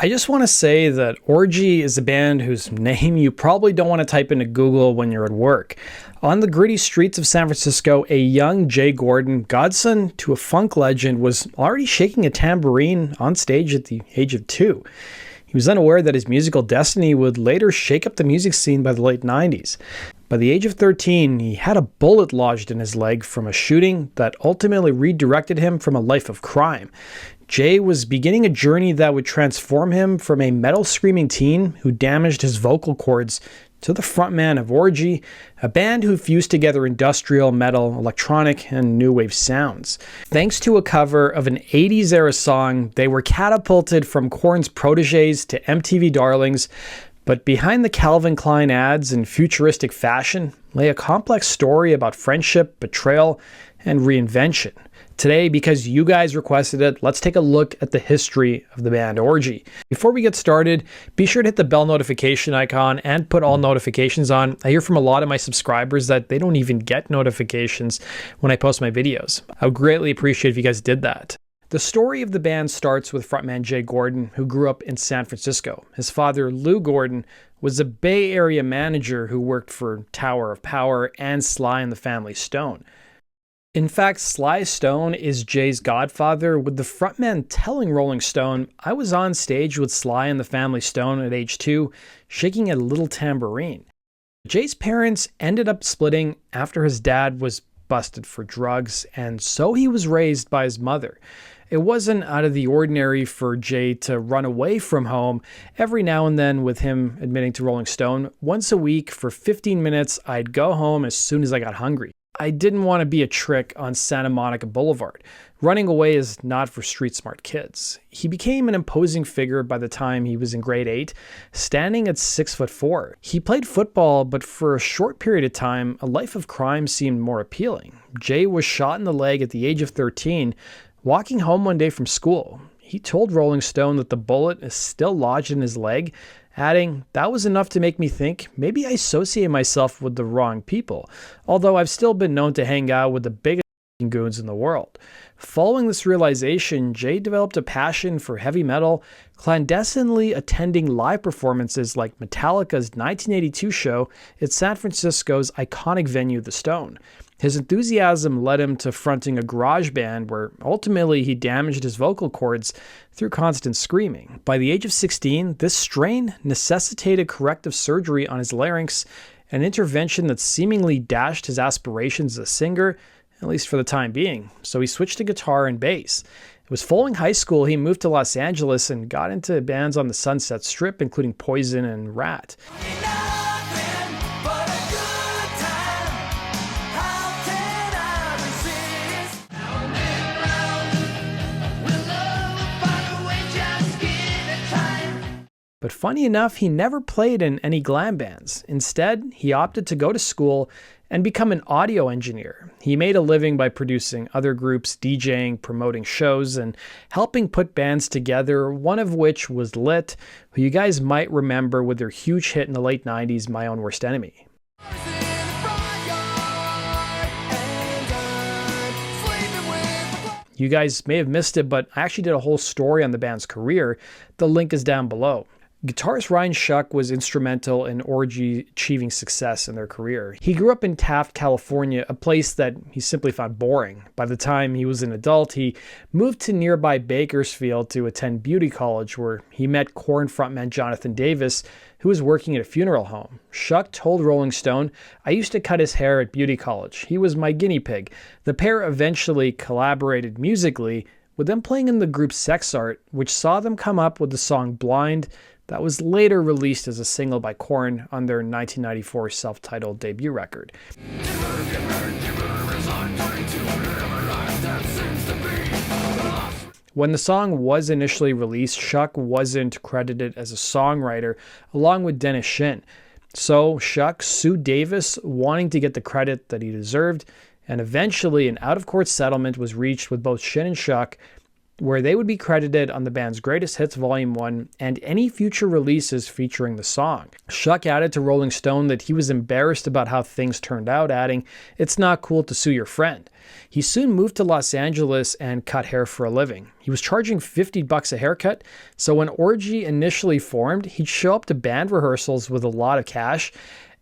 I just want to say that Orgy is a band whose name you probably don't want to type into Google when you're at work. On the gritty streets of San Francisco, a young Jay Gordon, godson to a funk legend, was already shaking a tambourine on stage at the age of 2. He was unaware that his musical destiny would later shake up the music scene by the late 90s. By the age of 13, he had a bullet lodged in his leg from a shooting that ultimately redirected him from a life of crime. Jay was beginning a journey that would transform him from a metal-screaming teen who damaged his vocal cords to the frontman of Orgy, a band who fused together industrial, metal, electronic, and new wave sounds. Thanks to a cover of an 80s-era song, they were catapulted from Korn's proteges to MTV darlings. But behind the Calvin Klein ads and futuristic fashion lay a complex story about friendship, betrayal, and reinvention. Today, because you guys requested it, let's take a look at the history of the band Orgy. Before we get started, be sure to hit the bell notification icon and put all notifications on. I hear from a lot of my subscribers that they don't even get notifications when I post my videos. I would greatly appreciate if you guys did that. The story of the band starts with frontman Jay Gordon, who grew up in San Francisco. His father, Lou Gordon, was a Bay Area manager who worked for Tower of Power and Sly and the Family Stone. In fact, Sly Stone is Jay's godfather, with the frontman telling Rolling Stone, "I was on stage with Sly and the Family Stone at age 2, shaking a little tambourine." Jay's parents ended up splitting after his dad was busted for drugs, and so he was raised by his mother. It wasn't out of the ordinary for Jay to run away from home every now and then, with him admitting to Rolling Stone, "Once a week for 15 minutes, I'd go home as soon as I got hungry. I didn't want to be a trick on Santa Monica Boulevard. Running away is not for street-smart kids." He became an imposing figure by the time he was in grade 8, standing at 6'4". He played football, but for a short period of time, a life of crime seemed more appealing. Jay was shot in the leg at the age of 13, walking home one day from school. He told Rolling Stone that the bullet is still lodged in his leg, adding, "That was enough to make me think maybe I associate myself with the wrong people, although I've still been known to hang out with the biggest goons in the world." Following this realization, Jay developed a passion for heavy metal, clandestinely attending live performances like Metallica's 1982 show at San Francisco's iconic venue, The Stone. His enthusiasm led him to fronting a garage band where ultimately he damaged his vocal cords through constant screaming. By the age of 16, this strain necessitated corrective surgery on his larynx, an intervention that seemingly dashed his aspirations as a singer, at least for the time being. So he switched to guitar and bass. It was following high school he moved to Los Angeles and got into bands on the Sunset Strip, including Poison and Rat. But funny enough, he never played in any glam bands. Instead, he opted to go to school and become an audio engineer. He made a living by producing other groups, DJing, promoting shows, and helping put bands together, one of which was Lit, who you guys might remember with their huge hit in the late 90s, My Own Worst Enemy. You guys may have missed it, but I actually did a whole story on the band's career. The link is down below. Guitarist Ryan Shuck was instrumental in Orgy achieving success in their career. He grew up in Taft, California, a place that he simply found boring. By the time he was an adult, he moved to nearby Bakersfield to attend beauty college, where he met Korn frontman Jonathan Davis, who was working at a funeral home. Shuck told Rolling Stone, "I used to cut his hair at beauty college. He was my guinea pig." The pair eventually collaborated musically, with them playing in the group Sex Art, which saw them come up with the song Blind, that was later released as a single by Korn on their 1994 self-titled debut record. When the song was initially released, Shuck wasn't credited as a songwriter, along with Dennis Shin. So Shuck sued Davis, wanting to get the credit that he deserved, and eventually an out-of-court settlement was reached with both Shin and Shuck, where they would be credited on the band's Greatest Hits Volume 1 and any future releases featuring the song. Shuck added to Rolling Stone that he was embarrassed about how things turned out, adding, "It's not cool to sue your friend." He soon moved to Los Angeles and cut hair for a living. He was charging $50 a haircut, so when Orgy initially formed, he'd show up to band rehearsals with a lot of cash,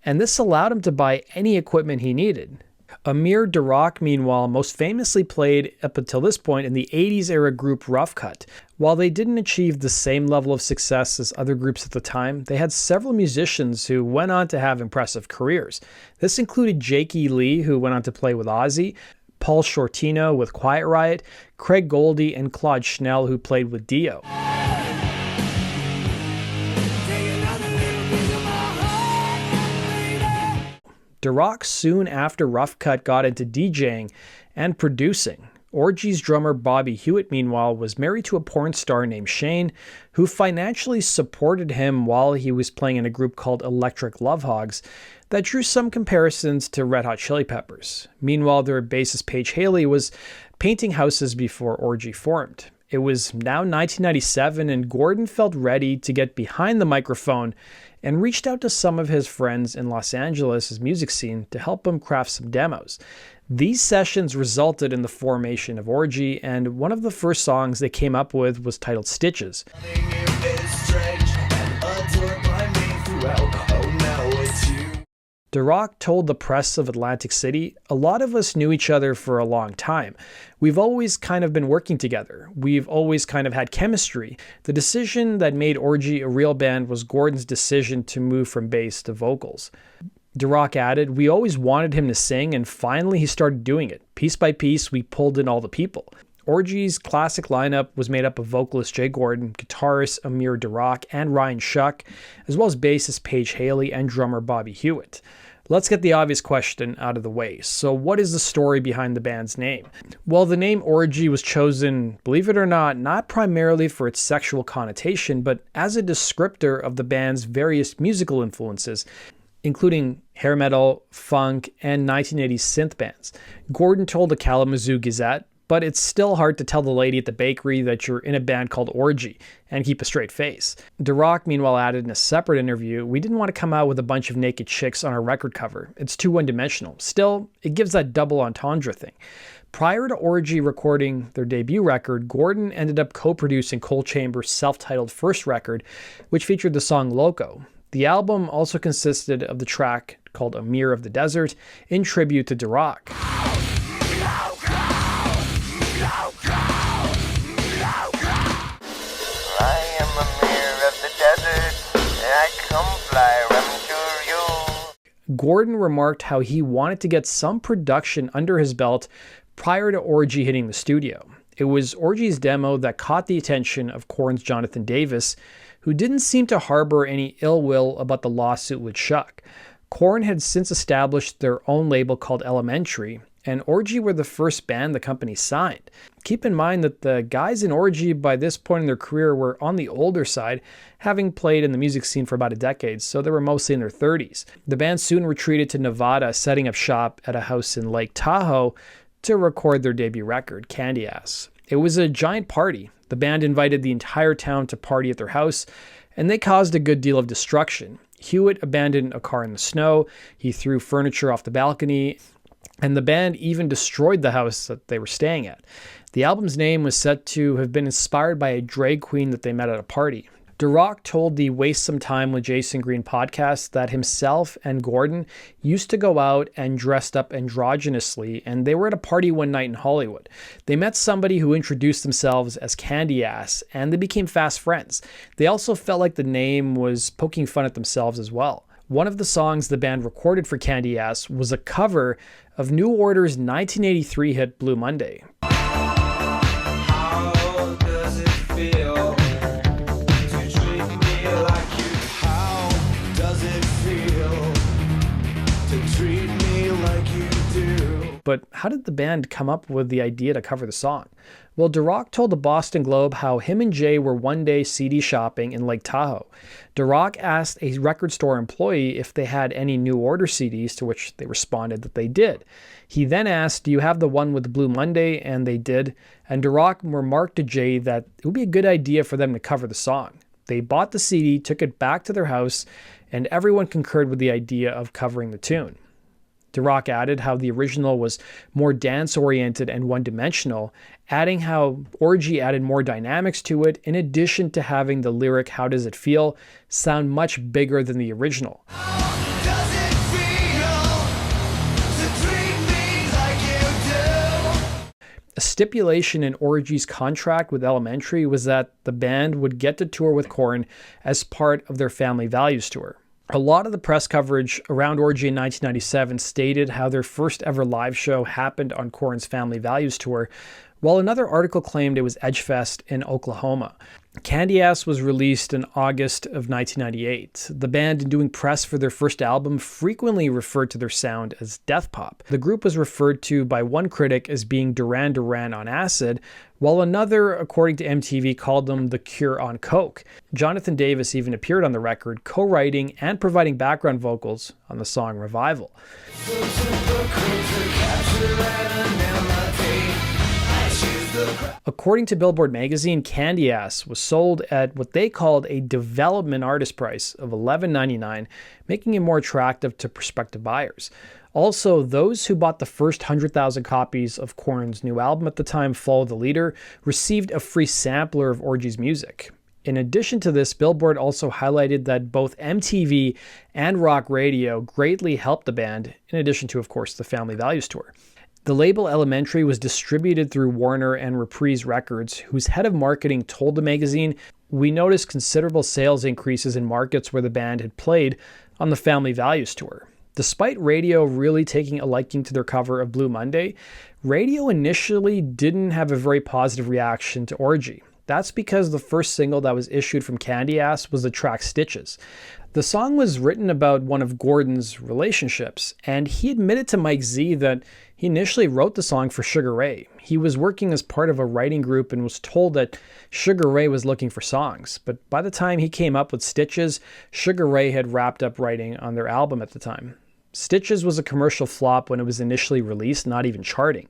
and this allowed him to buy any equipment he needed. Amir Durock, meanwhile, most famously played up until this point in the 80s era group Rough Cut. While they didn't achieve the same level of success as other groups at the time, they had several musicians who went on to have impressive careers. This included Jakey Lee, who went on to play with Ozzy, Paul Shortino with Quiet Riot, Craig Goldie, and Claude Schnell, who played with Dio. Durock soon after Rough Cut got into DJing and producing. Orgy's drummer Bobby Hewitt, meanwhile, was married to a porn star named Shane, who financially supported him while he was playing in a group called Electric Love Hogs that drew some comparisons to Red Hot Chili Peppers. Meanwhile, their bassist Paige Haley was painting houses before Orgy formed. It was now 1997, and Gordon felt ready to get behind the microphone and reached out to some of his friends in Los Angeles' music scene to help him craft some demos. These sessions resulted in the formation of Orgy, and one of the first songs they came up with was titled Stitches. Durock told the press of Atlantic City, "A lot of us knew each other for a long time. We've always kind of been working together. We've always kind of had chemistry. The decision that made Orgy a real band was Gordon's decision to move from bass to vocals." Durock added, "We always wanted him to sing, and finally he started doing it. Piece by piece, we pulled in all the people." Orgy's classic lineup was made up of vocalist Jay Gordon, guitarist Amir Durock, and Ryan Shuck, as well as bassist Paige Haley and drummer Bobby Hewitt. Let's get the obvious question out of the way. So what is the story behind the band's name? Well, the name Orgy was chosen, believe it or not primarily for its sexual connotation, but as a descriptor of the band's various musical influences, including hair metal, funk, and 1980s synth bands. Gordon told the Kalamazoo Gazette, "But it's still hard to tell the lady at the bakery that you're in a band called Orgy and keep a straight face." Durock, meanwhile, added in a separate interview, "We didn't want to come out with a bunch of naked chicks on our record cover. It's too one-dimensional. Still, it gives that double entendre thing." Prior to Orgy recording their debut record, Gordon ended up co-producing Coal Chamber's self-titled first record, which featured the song Loco. The album also consisted of the track called Amir of the Desert, in tribute to Durock. Gordon remarked how he wanted to get some production under his belt prior to Orgy hitting the studio. It was Orgy's demo that caught the attention of Korn's Jonathan Davis, who didn't seem to harbor any ill will about the lawsuit with Shuck. Korn had since established their own label called Elementary, and Orgy were the first band the company signed. Keep in mind that the guys in Orgy by this point in their career were on the older side, having played in the music scene for about a decade, so they were mostly in their 30s. The band soon retreated to Nevada, setting up shop at a house in Lake Tahoe to record their debut record, Candyass. It was a giant party. The band invited the entire town to party at their house, and they caused a good deal of destruction. Hewitt abandoned a car in the snow, he threw furniture off the balcony, and the band even destroyed the house that they were staying at. The album's name was said to have been inspired by a drag queen that they met at a party. Durock told the Waste Some Time with Jason Green podcast that himself and Gordon used to go out and dressed up androgynously, and they were at a party one night in Hollywood. They met somebody who introduced themselves as Candyass, and they became fast friends. They also felt like the name was poking fun at themselves as well. One of the songs the band recorded for Candyass was a cover of New Order's 1983 hit Blue Monday. How does it feel to treat me like you? How does it feel to treat me like you do? but how did the band come up with the idea to cover the song? Well, DeRock told the Boston Globe how him and Jay were one day CD shopping in Lake Tahoe. DeRock asked a record store employee if they had any new order CDs, to which they responded that they did. He then asked, "Do you have the one with Blue Monday?" And they did. And DeRock remarked to Jay that it would be a good idea for them to cover the song. They bought the CD, took it back to their house, and everyone concurred with the idea of covering the tune. DeRock added how the original was more dance-oriented and one-dimensional, adding how Orgy added more dynamics to it, in addition to having the lyric "How Does It Feel" sound much bigger than the original. A stipulation in Orgy's contract with Elementary was that the band would get to tour with Korn as part of their Family Values tour. A lot of the press coverage around Orgy in 1997 stated how their first ever live show happened on Korn's Family Values tour, while another article claimed it was Edgefest in Oklahoma. Candyass was released in August of 1998. The band, in doing press for their first album, frequently referred to their sound as death pop. The group was referred to by one critic as being Duran Duran on acid, while another, according to MTV, called them The Cure on coke. Jonathan Davis even appeared on the record, co-writing and providing background vocals on the song Revival. According to Billboard magazine, Candyass was sold at what they called a development artist price of $11.99, making it more attractive to prospective buyers. Also, those who bought the first 100,000 copies of Korn's new album at the time, Follow the Leader, received a free sampler of Orgy's music. In addition to this, Billboard also highlighted that both MTV and rock radio greatly helped the band, in addition to, of course, the Family Values tour. The label Elementary was distributed through Warner and Reprise Records, whose head of marketing told the magazine, "We noticed considerable sales increases in markets where the band had played on the Family Values tour." Despite radio really taking a liking to their cover of Blue Monday, radio initially didn't have a very positive reaction to Orgy. That's because the first single that was issued from Candyass was the track Stitches. The song was written about one of Gordon's relationships, and he admitted to Mike Z that he initially wrote the song for Sugar Ray. He was working as part of a writing group and was told that Sugar Ray was looking for songs, but by the time he came up with Stitches, Sugar Ray had wrapped up writing on their album at the time. Stitches was a commercial flop when it was initially released, not even charting.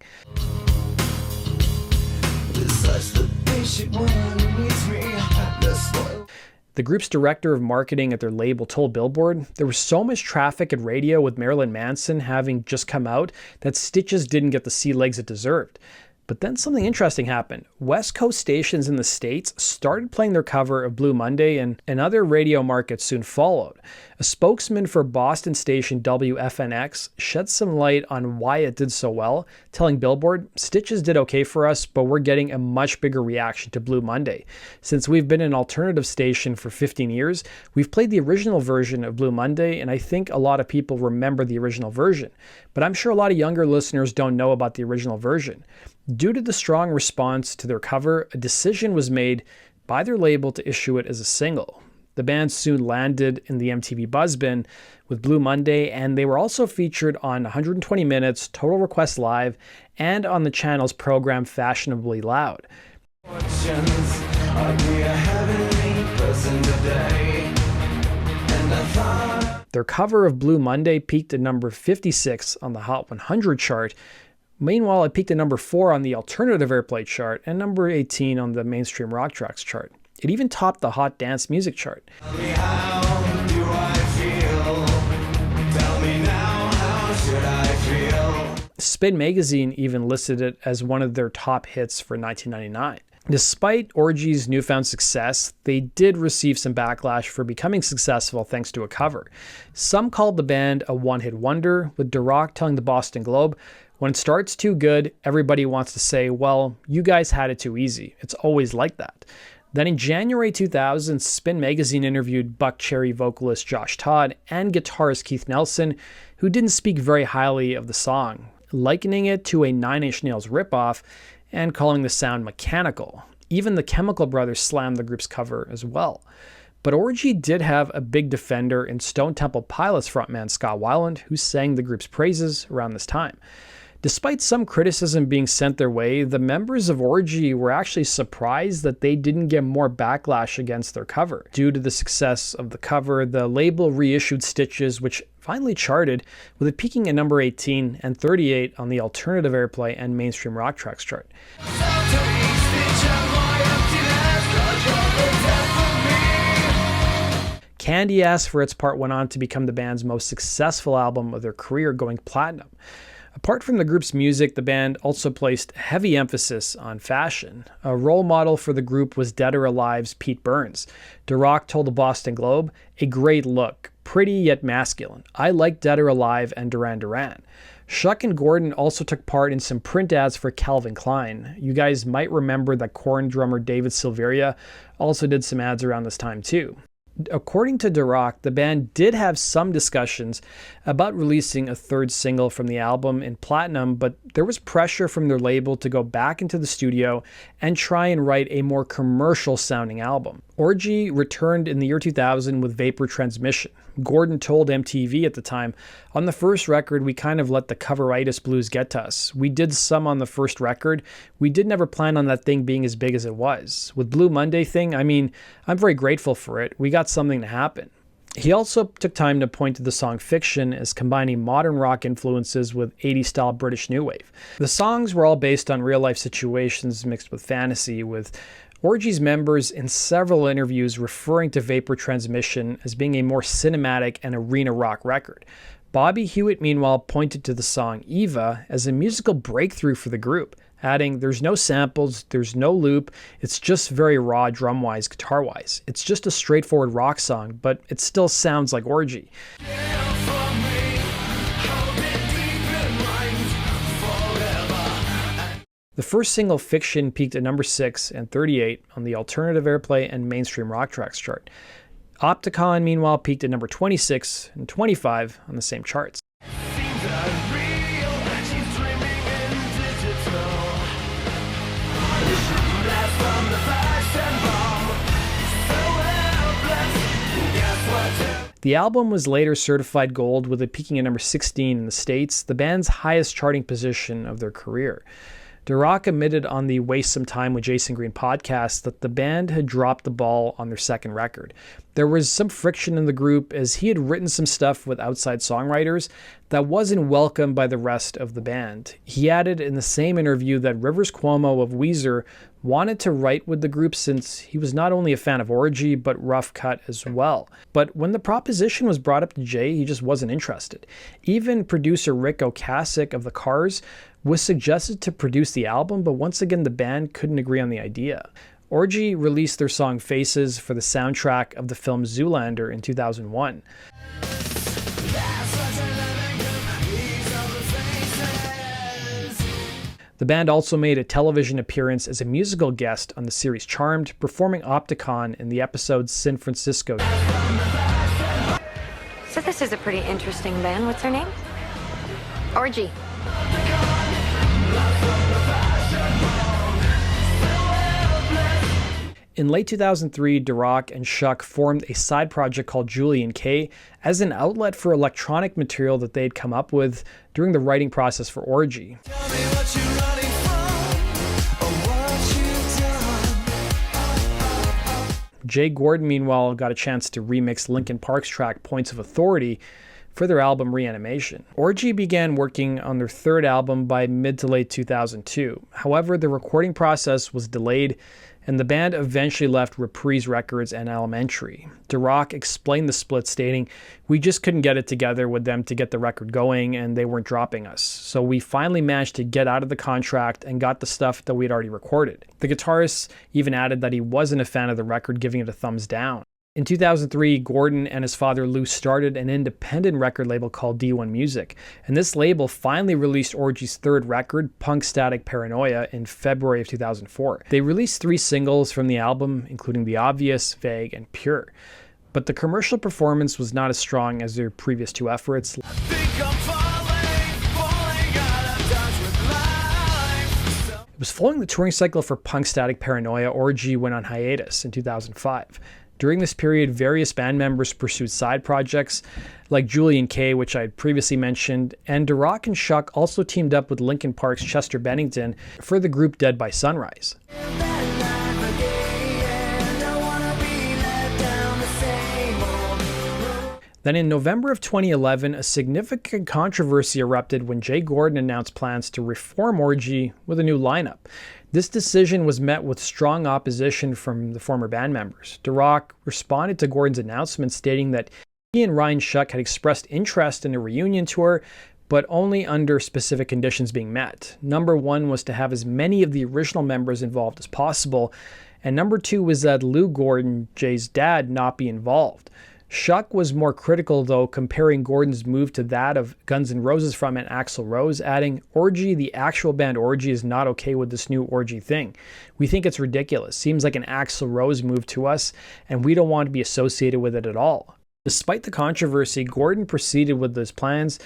The group's director of marketing at their label told Billboard, "There was so much traffic at radio with Marilyn Manson having just come out that Stitches didn't get the sea legs it deserved." But then something interesting happened. West Coast stations in the States started playing their cover of Blue Monday, and other radio markets soon followed. A spokesman for Boston station WFNX shed some light on why it did so well, telling Billboard, "Stitches did okay for us, but we're getting a much bigger reaction to Blue Monday. Since we've been an alternative station for 15 years, we've played the original version of Blue Monday, and I think a lot of people remember the original version. But I'm sure a lot of younger listeners don't know about the original version." Due to the strong response to their cover, a decision was made by their label to issue it as a single. The band soon landed in the MTV Buzzbin with Blue Monday, and they were also featured on 120 Minutes, Total Request Live, and on the channel's program Fashionably Loud. Their cover of Blue Monday peaked at number 56 on the Hot 100 chart. Meanwhile, it peaked at number 4 on the Alternative Airplay chart and number 18 on the Mainstream Rock Tracks chart. It even topped the Hot Dance Music chart. Tell me how do I feel? Tell me now, how should I feel? Spin Magazine even listed it as one of their top hits for 1999. Despite Orgy's newfound success, they did receive some backlash for becoming successful thanks to a cover. Some called the band a one-hit wonder, with DeRock telling the Boston Globe, "When it starts too good, everybody wants to say, well, you guys had it too easy. It's always like that." Then in January 2000, Spin Magazine interviewed Buck Cherry vocalist Josh Todd and guitarist Keith Nelson, who didn't speak very highly of the song, likening it to a Nine Inch Nails ripoff and calling the sound mechanical. Even the Chemical Brothers slammed the group's cover as well. But Orgy did have a big defender in Stone Temple Pilots frontman Scott Weiland, who sang the group's praises around this time. Despite some criticism being sent their way, the members of Orgy were actually surprised that they didn't get more backlash against their cover. Due to the success of the cover, the label reissued Stitches, which finally charted, with it peaking at number 18 and 38 on the alternative airplay and mainstream rock tracks chart. Candyass, for its part, went on to become the band's most successful album of their career, going platinum. Apart from the group's music, the band also placed heavy emphasis on fashion. A role model for the group was Dead or Alive's Pete Burns. DeRock told the Boston Globe, "A great look, pretty yet masculine. I like Dead or Alive and Duran Duran." Shuck and Gordon also took part in some print ads for Calvin Klein. You guys might remember that Korn drummer David Silveria also did some ads around this time too. According to DeRock, the band did have some discussions about releasing a third single from the album in platinum, but there was pressure from their label to go back into the studio and try and write a more commercial sounding album. Orgy returned in the year 2000 with Vapor Transmission. Gordon told MTV at the time, "On the first record, we kind of let the coveritis blues get to us. We did some on the first record. We did never plan on that thing being as big as it was. With Blue Monday thing, I mean, I'm very grateful for it. We got something to happen." He also took time to point to the song Fiction as combining modern rock influences with 80s-style British new wave. The songs were all based on real-life situations mixed with fantasy, with Orgy's members in several interviews referring to Vapor Transmission as being a more cinematic and arena rock record. Bobby Hewitt, meanwhile, pointed to the song Eva as a musical breakthrough for the group, adding, "There's no samples, there's no loop, it's just very raw drum-wise, guitar-wise. It's just a straightforward rock song, but it still sounds like Orgy." The first single, Fiction, peaked at number 6 and 38 on the alternative airplay and mainstream rock tracks chart. Opticon, meanwhile, peaked at number 26 and 25 on the same charts. The album was later certified gold, with it peaking at number 16 in the States, the band's highest charting position of their career. DeRock admitted on the Waste Some Time with Jason Green podcast that the band had dropped the ball on their second record. There was some friction in the group as he had written some stuff with outside songwriters that wasn't welcomed by the rest of the band. He added in the same interview that Rivers Cuomo of Weezer wanted to write with the group since he was not only a fan of Orgy, but Rough Cut as well. But when the proposition was brought up to Jay, he just wasn't interested. Even producer Rick Ocasek of The Cars was suggested to produce the album, but once again the band couldn't agree on the idea. Orgy released their song Faces for the soundtrack of the film Zoolander in 2001. The band also made a television appearance as a musical guest on the series Charmed, performing Opticon in the episode San Francisco. So this is a pretty interesting band. What's her name? Orgy. In late 2003, DeRock and Shuck formed a side project called Julian K as an outlet for electronic material that they'd come up with during the writing process for Orgy. Jay Gordon, meanwhile, got a chance to remix Linkin Park's track Points of Authority for their album Reanimation. Orgy began working on their third album by mid to late 2002. However, the recording process was delayed, and the band eventually left Reprise Records and Elementary. DeRock explained the split, stating, "We just couldn't get it together with them to get the record going, and they weren't dropping us. So we finally managed to get out of the contract and got the stuff that we had already recorded." The guitarist even added that he wasn't a fan of the record, giving it a thumbs down. In 2003, Gordon and his father Lou started an independent record label called D1 Music, and this label finally released Orgy's third record, Punk Static Paranoia, in February of 2004. They released 3 singles from the album, including The Obvious, Vague, and Pure. But the commercial performance was not as strong as their previous 2 efforts. It was following the touring cycle for Punk Static Paranoia, Orgy went on hiatus in 2005. During this period, various band members pursued side projects like Julian Kay, which I had previously mentioned, and DeRock and Shuck also teamed up with Linkin Park's Chester Bennington for the group Dead by Sunrise. Then in November of 2011, a significant controversy erupted when Jay Gordon announced plans to reform Orgy with a new lineup. This decision was met with strong opposition from the former band members. DeRock responded to Gordon's announcement, stating that he and Ryan Shuck had expressed interest in a reunion tour, but only under specific conditions being met. Number one was to have as many of the original members involved as possible, and number two was that Lou Gordon, Jay's dad, not be involved. Shuck was more critical, though, comparing Gordon's move to that of Guns N' Roses frontman Axl Rose, adding, "Orgy, the actual band Orgy, is not okay with this new Orgy thing. We think it's ridiculous. Seems like an Axl Rose move to us, and we don't want to be associated with it at all." Despite the controversy, Gordon proceeded with his plans,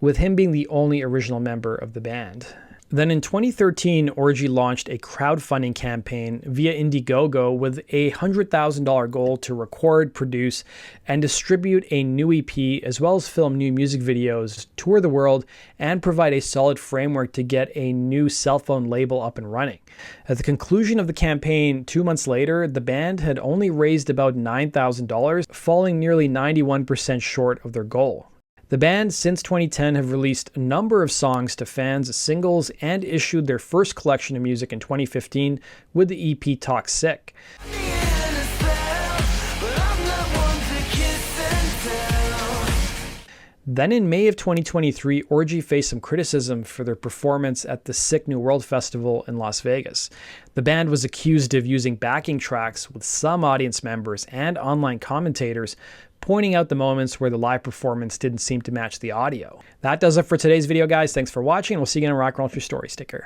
with him being the only original member of the band. Then in 2013, Orgy launched a crowdfunding campaign via Indiegogo with a $100,000 goal to record, produce, and distribute a new EP, as well as film new music videos, tour the world, and provide a solid framework to get a new cell phone label up and running. At the conclusion of the campaign, 2 months later, the band had only raised about $9,000, falling nearly 91% short of their goal. The band, since 2010, have released a number of songs to fans as singles and issued their first collection of music in 2015 with the EP Talk Sick. Then in May of 2023, Orgy faced some criticism for their performance at the Sick New World Festival in Las Vegas. The band was accused of using backing tracks, with some audience members and online commentators pointing out the moments where the live performance didn't seem to match the audio. That does it for today's video, guys. Thanks for watching, and we'll see you again in Rock and Roll True Story. Take care.